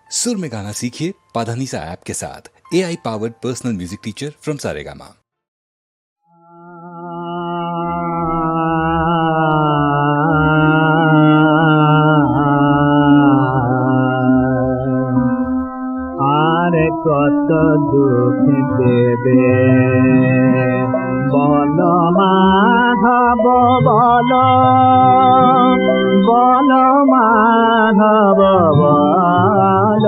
सुर में गाना सीखिए पाधानीसा ऐप के साथ। AI powered personal music teacher from Saregama. আরে কত দুঃখ দেবে বল মাধব বল বল মাধব বল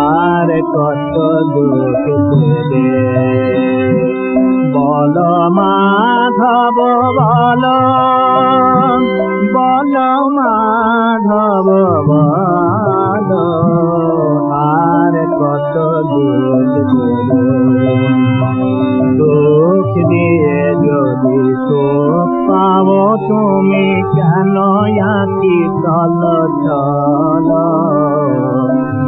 আরে কত দুঃখ দেবে বল মাধব বল বল মাধব বল আর কত দুঃখ দিয়ে যদি সুখ পাও তুমি কেন আছি চল চল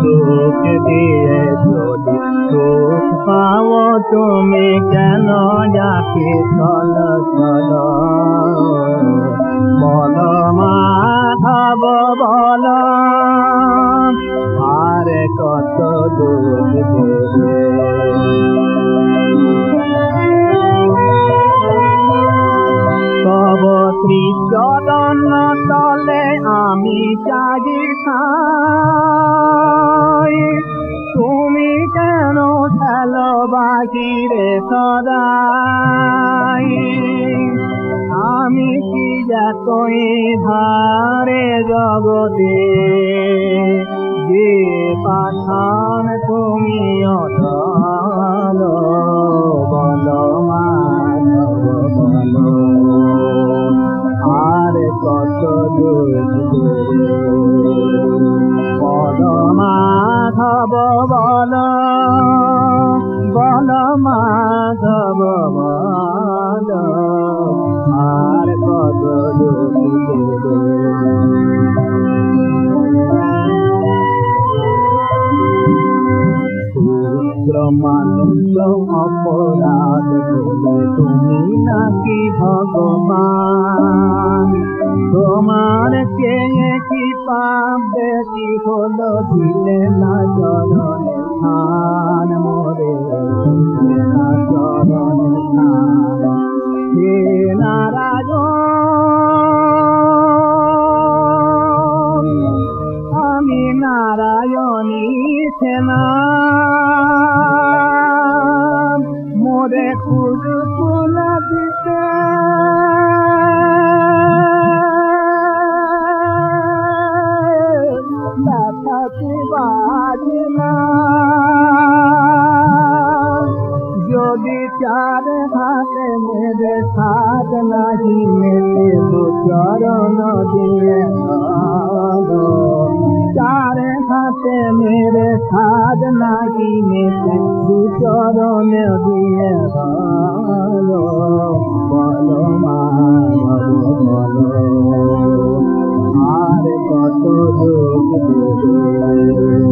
দুঃখ দিয়ে যদি সুখ পাও তুমি কেন আছি চল চল বল মাধব বল আরে কত দুঃখ দেবে তব শ্রীচরণ তলে আমি চাহি খাই তুমি কেন ঠেলো বাহিরে সদাই আমি কি যতই ধারে জগতে যে পাঠান তুমি অটল বল মাধব বল আর কত বল মাধব বল বল মাধব বল আর কত মানুষ অপরাধ বলে তুমি নাকি ভগবান তোমার কে কি পাপ বেশি হলো দিলে না চরণে স্থান মোরে না চরণে স্থান হে নারায়ণ আমি নারায়ণী সেনা মোরে খুঁজু ফুলা দিতে ব্যথাতে বাজে না যদি চার হাতে মেরে সাত নাহি মেলে দু চরণ দিয়ে চার হাতে মেরে সাদ নাহি মেলে দু চরণ দিয়ে বল মাধব বল আর কত দুঃখ দেবে